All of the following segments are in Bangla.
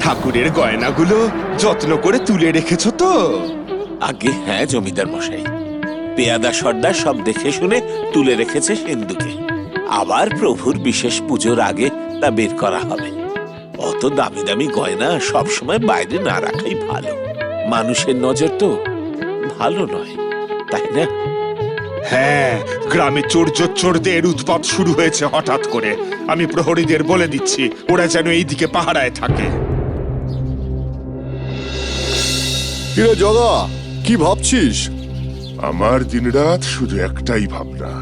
ঠাকুরের গয়নাগুলো যত্ন করে তুলে রেখেছো তো? আগে হ্যাঁ জমিদার মশাই, পেয়াদা সর্দার সব দেখে শুনে তুলে রেখেছে সিন্ধুকে। আবার প্রভুর বিশেষ পুজোর আগে তা বের করা হবে। অত দামি দামি গয়না সবসময় বাইরে না রাখাই ভালো। মানুষের নজর তো ভালো নয়, তাই না? হ্যাঁ, গ্রামে চোরদের উৎপাত শুরু হয়েছে হঠাৎ করে। আমি প্রহরীদের বলে দিচ্ছি ওরা যেন এইদিকে পাহারায় থাকে। কিরে জগা, কি ভাবছিস? আমার দিনরাত শুধু একটাই ভাবনা,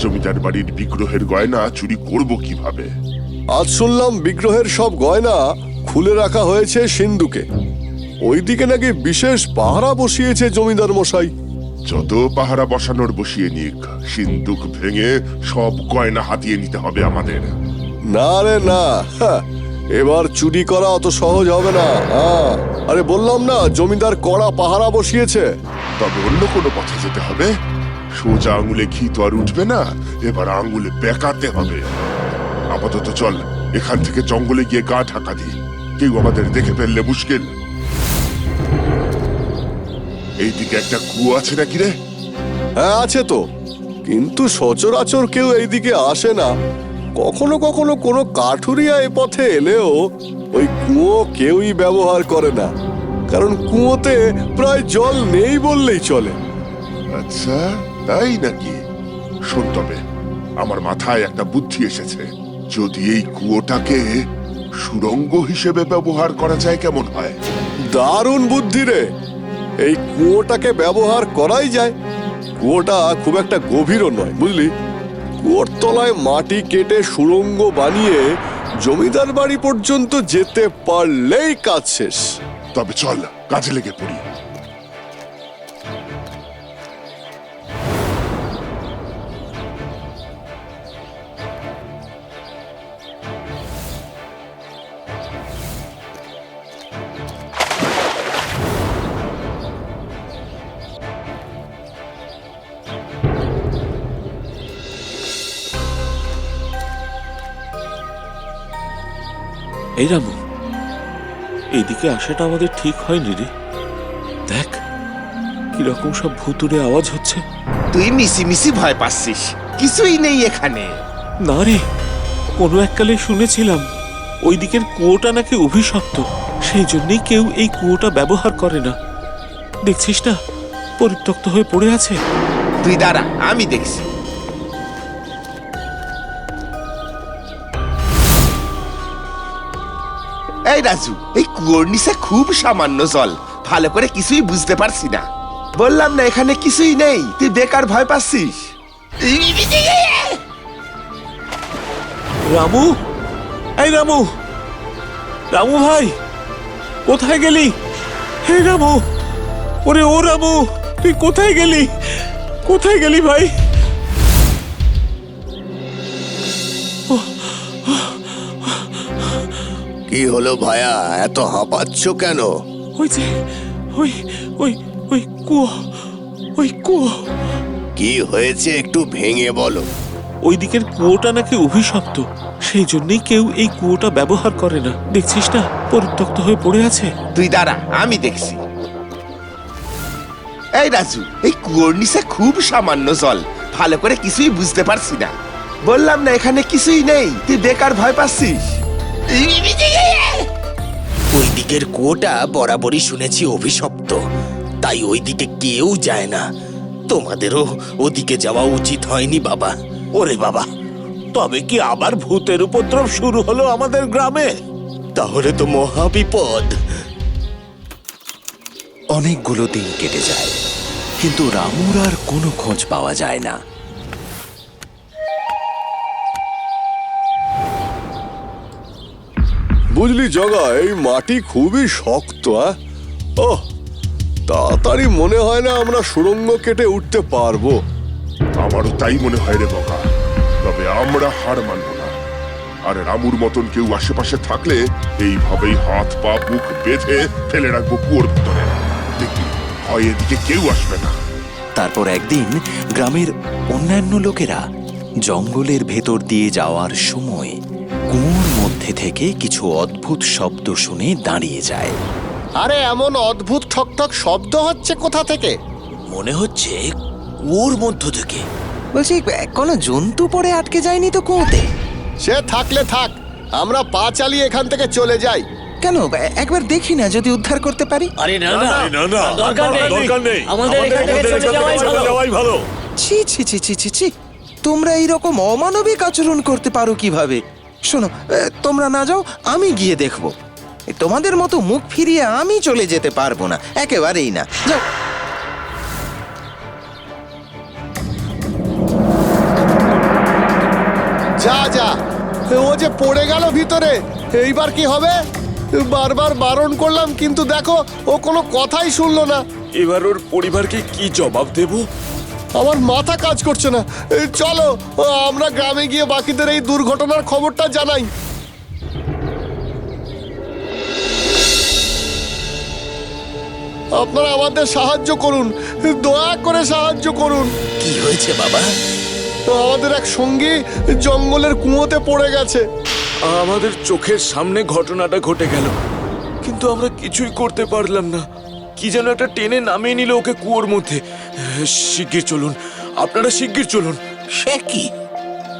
জমিদার বাড়ির বিগ্রহের গয়না চুরি করব কিভাবে। আজ শুনলাম বিগ্রহের সব গয়না খুলে রাখা হয়েছে সিন্ধুকে। ওইদিকে নাকি বিশেষ পাহারা বসিয়েছে জমিদার মশাই। যত পাহারা বসানোর বসিয়ে নিক, সিন্ধুক ভেঙে সব গয়না হাতিয়ে নিতে হবে আমাদের। না রে না, এবার চুরি করা অত সহজ হবে না। আরে বললাম না, জমিদার কড়া পাহারা বসিয়েছে। তবে অন্য কোনো পথে যেতে হবে। সোজা আঙুলে ঘি তো আর উঠবে না, এবার আঙুলে বেঁকাতে হবে। আপাতত চল এখান থেকে জঙ্গলে গিয়ে গা ঢাকা দিই, কেউ আমাদের দেখে ফেললে মুশকিল। এইদিকে একটা কুয়ো আছে নাকি রে? হ্যাঁ আছে তো, কিন্তু সচরাচর কেউ এইদিকে আসে না। কখনো কখনো কোনো কাঠুরিয়া এ পথে এলেও ওই কুয়ো কেউই ব্যবহার করে না, কারণ কুয়োতে প্রায় জল নেই বললেই চলে। আচ্ছা তাই নাকি? শোন, তবে আমার মাথায় একটা বুদ্ধি এসেছে। যদি এই কুয়োটাকে সুড়ঙ্গ হিসেবে ব্যবহার করা যায় কেমন হয়? দারুণ বুদ্ধি রে, এই কুয়োটাকে ব্যবহার করাই যায়। কুয়োটা খুব একটা গভীরও নয়, বুঝলি। কুয়োর তলায় মাটি কেটে সুড়ঙ্গ বানিয়ে জমিদার বাড়ি পর্যন্ত যেতে পারলেই কাজ শেষ। তবে চল কাজে লেগে পড়ি। এই রামু, এইদিকে আসাটা আমাদের ঠিক হয়নি রে। দেখ কিরকম সব ভুতুড়ে আওয়াজ হচ্ছে। তুই মিশি মিশি ভয় পাচ্ছিস, কিছুই নেই এখানে। না রে, কোনো এককালে শুনেছিলাম ওই দিকের কুয়োটা নাকি অভিশপ্ত, সেই জন্যই কেউ এই কুয়োটা ব্যবহার করে না। দেখছিস না পরিত্যক্ত হয়ে পড়ে আছে। তুই দাঁড়া, আমি দেখছি। এই রাজু, এই কুয়োর নিচে খুব সামান্য জল, ভালো করে কিছুই বুঝতে পারছি না। বললাম না এখানে কিছুই নেই, তুই বেকার ভয় পাচ্ছিস। রামু, এই রামু, রামু ভাই কোথায় গেলি? হে রামু, ওরে ও রামু, তুই কোথায় গেলি? কোথায় গেলি ভাই? কি হলো ভায়া, এত হাঁপাচ্ছ কেন? ওই যে ওই ওই ওই কুয়ো, ওই কুয়ো। কি হয়েছে একটু ভেঙে বলো। ওই দিকের কুয়োটা নাকি অভিশপ্ত, সেই জন্যই কেউ এই কুয়োটা ব্যবহার করে না। দেখছিস না পরিত্যক্ত হয়ে পড়ে আছে। তুই দাঁড়া, আমি দেখছি। এই রাজু, এই কুয়োর নিচে খুব সামান্য জল, ভালো করে কিছুই বুঝতে পারছি না। বললাম না এখানে কিছুই নেই, তুই বেকার ভয় পাচ্ছিস। ওই দিকের কুয়োটা বরাবরই শুনেছি অভিশপ্ত, তাই ওই দিকে কেউ যায় না। তোমাদেরও ওদিকে যাওয়া উচিত হয়নি বাবা। ওরে বাবা, তবে কি আবার ভূতের উপদ্রব শুরু হলো আমাদের গ্রামে? তাহলে তো মহা বিপদ। অনেকগুলো দিন কেটে যায়, কিন্তু রামুর আর কোনো খোঁজ পাওয়া যায় না। বুঝলি জগা, এই মাটি খুবই শক্ত। ওহ, তাড়াতাড়ি মনে হয় না আমরা সুড়ঙ্গ কেটে উঠতে পারবো। আমারও তাই মনে হয় রে বকা। তবে আমরা হার মানব না। আর রামুর মতন কেউ আশেপাশে থাকলে এইভাবেই হাত পা বুক বেঁধে ফেলে রাখবো কুয়োর ভিতরে। দেখি হয় এদিকে কেউ আসবে না। তারপর একদিন গ্রামের অন্যান্য লোকেরা জঙ্গলের ভেতর দিয়ে যাওয়ার সময় কুয়োর মধ্যে মধ্যে থেকে কিছু অদ্ভুত শব্দ শুনে দাঁড়িয়ে যায়। আরে এমন অদ্ভুত ঠকঠক শব্দ হচ্ছে কোথা থেকে? মনে হচ্ছে কুয়োর মধ্য থেকে। বলছি কোনো জন্তু পড়ে আটকে যায়নি তো কুয়োতে? সে থাকলে থাক, আমরা পা চালিয়ে এখান থেকে চলে যাই। কেন, একবার দেখি না যদি উদ্ধার করতে পারি। আরে না না, না দরকার নেই। আমাদের এখান থেকে চলে যাওয়াই ভালো। ছি ছি ছি ছি ছি ছি, তোমরা এইরকম অমানবিক আচরণ করতে পারো কিভাবে? শোনো, তোমরা না যাও, আমি গিয়ে দেখব। তোমাদের মতো মুখ ফিরিয়ে আমি চলে যেতে পারবো না, একেবারেই না। যাও। যা যা, ও যে পড়ে গেল ভিতরে, এইবার কি হবে? বারবার বারণ করলাম কিন্তু দেখো, ও কোনো কথাই শুনলো না। এবার ওর পরিবারকে কি জবাব দেব? আমার মাথা কাজ করছে না। চলো আমরা গ্রামে গিয়ে বাকিদের এই দুর্ঘটনার খবরটা জানাই। আপনারা আমাদের সাহায্য করুন, দয়া করে সাহায্য করুন। কি হয়েছে বাবা? আমাদের এক সঙ্গী জঙ্গলের কুয়োতে পড়ে গেছে। আমাদের চোখের সামনে ঘটনাটা ঘটে গেল, কিন্তু আমরা কিছুই করতে পারলাম না। কি যেন একটা টেনে নামিয়ে নিল ওকে কুয়োর মধ্যে। শিগগির চলুন, আপনারা শিগগির চলুন। সে কি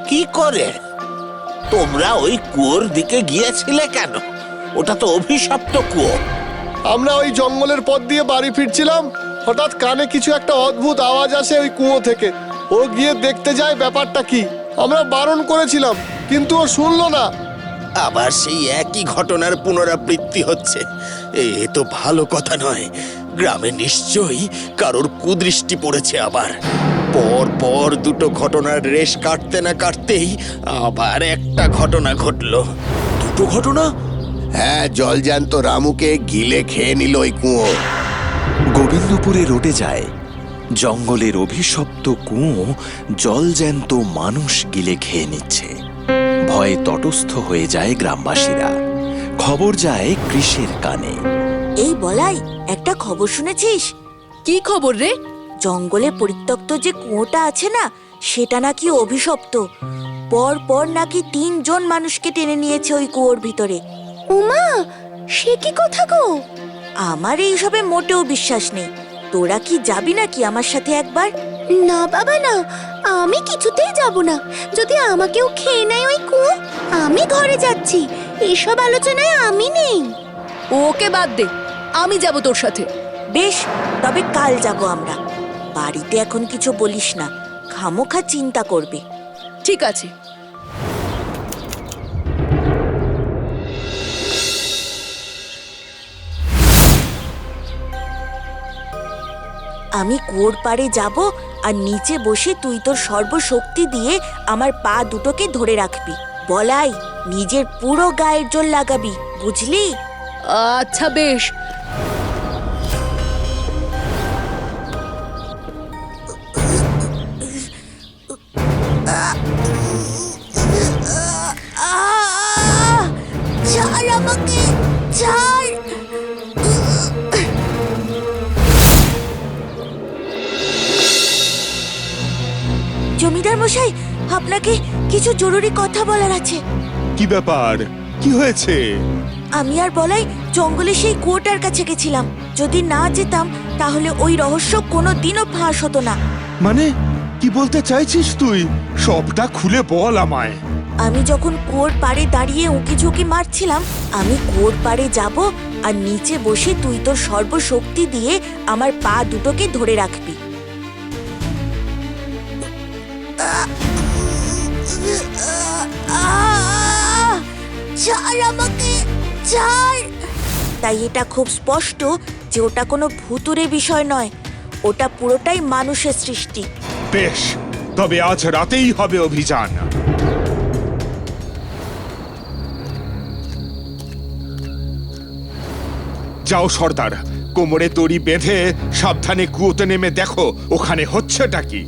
কি করে? তোমরা ওই কুয়োর দিকে গিয়েছিলে কেন? ওটা তো অভিশপ্ত কুয়ো। আমরা ওই জঙ্গলের পথ দিয়ে বাড়ি ফিরছিলাম, হঠাৎ কানে কিছু একটা অদ্ভুত আওয়াজ আসে ওই কুয়ো থেকে। ও গিয়ে দেখতে যায় ব্যাপারটা কি। আমরা বারণ করেছিলাম কিন্তু ও শুনলো না। আবার সেই একই ঘটনার পুনরাবৃত্তি হচ্ছে। এ তো ভালো কথা নয়। গ্রামে নিশ্চয়ই কারোর কুদৃষ্টি পড়েছে আবার। পর পর দুটো ঘটনার রেশ কাটতে না কাটতেই আবার একটা ঘটনা ঘটলো। দুটো ঘটনা? হ্যাঁ, জলজ্যান্ত রামুকে গিলে খেয়ে নিল ওই কুয়ো। গোবিন্দপুরে রোডে যায়। জঙ্গলের অভিশপ্ত কুয়ো জলজ্যান্ত মানুষ গিলে খেয়ে নিচ্ছে। ভয়ে তটস্থ হয়ে যায় গ্রামবাসীরা। খবর যায় কৃষের কানে। এই বলাই, একটা খবর শুনেছিস? কি খবর রে? জঙ্গলে পরিত্যক্ত যে কুয়োটা আছে না, সেটা নাকি অভিশপ্ত। পর পর নাকি 3 জন মানুষকে টেনে নিয়েছে ওই কুয়োর ভিতরে। উমা, সে কি কথা গো? আমার এইসবে মোটেও বিশ্বাস নেই। তোরা কি যাবি নাকি আমার সাথে একবার? না বাবা না, আমি কিছুতেই যাব না। যদি আমাকেও খেয়ে নেয় ওই কুয়ো, আমি ঘরে যাচ্ছি। এসব আলোচনায় আমি নেই। ওকে বাদ দে, আমি যাব তোর সাথে। বেশ, তবে কাল যাব আমরা। বাড়িতে এখন কিছু বলিস না, খামোখা চিন্তা করবে। ঠিক আছে। আমি কুয়োর পাড়ে যাব, আর নিচে বসে তুই তোর সর্বশক্তি দিয়ে আমার পা দুটোকে ধরে রাখবি। বলাই, নিজের পুরো গায়ের জোর লাগাবি, বুঝলি? আচ্ছা বেশ। ছাড় আমাকে, ছাড়। জমিদার মশাই, আপনাকে কিছু জরুরি কথা বলার আছে। কি ব্যাপার? কি হয়েছে? আমি আর বলাই জঙ্গলে সেই কুয়োটার কাছে গেছিলাম। যদি না যেতাম তাহলে ওই রহস্য কোনোদিনও ফাঁস হতো না। মানে কি বলতে চাইছিস তুই? সবটা খুলে বল আমায়। আমি যখন কুয়োর পাড়ে দাঁড়িয়ে উঁকি ঝুঁকি মারছিলাম, আমি কুয়োর পাড়ে যাব, আর নিচে বসে তুই তোর সর্বশক্তি দিয়ে আমার পা দুটোকে ধরে রাখবি। ছাড় আমাকে, ছাড়। তাই এটা খুব স্পষ্ট যে ওটা কোনো ভুতুরে বিষয় নয়, ওটা পুরোটাই মানুষের সৃষ্টি। বেশ, তবে আজ রাতেই হবে অভিযান। যাও সর্দার, কোমরে দড়ি বেঁধে সাবধানে কুয়োতে নেমে দেখো ওখানে হচ্ছেটা কি।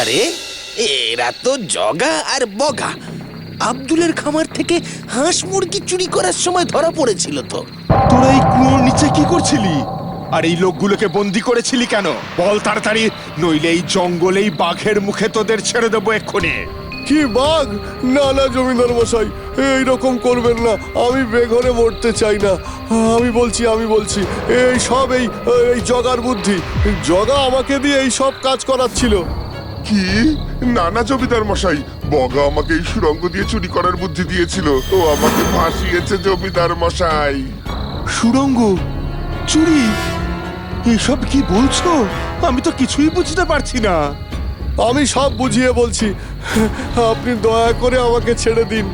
আরে এরা তো জগা আর বগা আব্দুলের খামার থেকে হাঁস মুরগি চুরি করার সময় ধরা পড়েছিল তো। তোরা এই কুয়োর নিচে কি করছিলি? আর এই লোকগুলোকে বন্দি করেছিলি কেন? বল তাড়াতাড়ি, নইলে এই জঙ্গলেই বাঘের মুখে তোদের ছেড়ে দেবো এক্ষুনি। কি বাঘ? না না জমিদার মশাই, এইরকম করবেন না। আমি বেঘরে মরতে চাই না। আমি বলছি এই সব এই জগার বুদ্ধি। জগা আমাকে দিয়ে এই সব কাজ করাচ্ছিল। কি? না না জমিদার মশাই, বগা আমাকে এই সুড়ঙ্গ দিয়ে চুরি করার বুদ্ধি দিয়েছিল। ও আমাকে ফাঁসিয়েছে জমিদার মশাই। সুড়ঙ্গ চুরি? এসব কি বলছো? আমি তো কিছুই বুঝতে পারছি না। আমি সব বুঝিয়ে বলছি, আপনি দয়া করে আমাকে ছেড়ে দিন।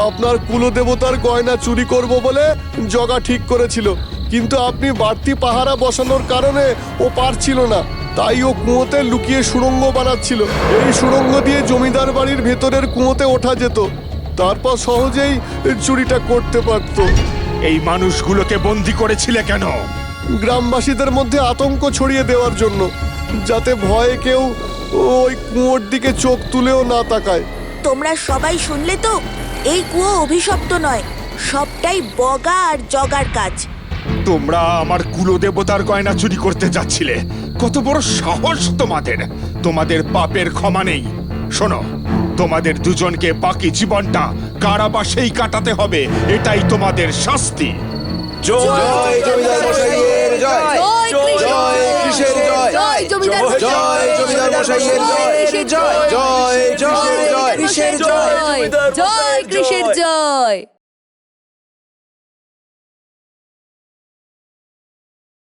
আপনার কুলদেবতার গয়না চুরি করব বলে জগা ঠিক করেছিল, কিন্তু আপনি বাড়তি পাহারা বসানোর কারণে ও পারছিল না। তাই ও কুয়োতে লুকিয়ে সুড়ঙ্গ বানাচ্ছিল। এই সুড়ঙ্গ দিয়ে জমিদার বাড়ির ভেতরের কুয়োতে ওঠা যেত, তারপর সহজেই চুরিটা করতে পারত। এই মানুষগুলোকে বন্দি করেছিলে কেন? গ্রামবাসীদের মধ্যে আতঙ্ক ছড়িয়ে দেওয়ার জন্য, যাতে ভয়ে কেউ ওই কুয়োর দিকে চোখ তুলেও না তাকায়। তোমরা সবাই শুনলে তো, এই কুয়ো অভিশপ্ত নয়, সবটাই বগা আর জগার কাজ। তোমরা আমার কুলদেবতার গয়না চুরি করতে যাচ্ছিলে? কত বড় সাহস তোমাদের! তোমাদের পাপের ক্ষমা নেই। শোনো, তোমাদের দুজনকে বাকি জীবনটা কারাবাসেই কাটাতে হবে, এটাই তোমাদের শাস্তি। জয় জমিদার মশাইয়ের জয়! জয় কৃষের জয়! জয় জমিদার জয় জমিদার মশাইয়ের জয়! জয় জয় জয় কৃষের জয়! জয় কৃষের জয়!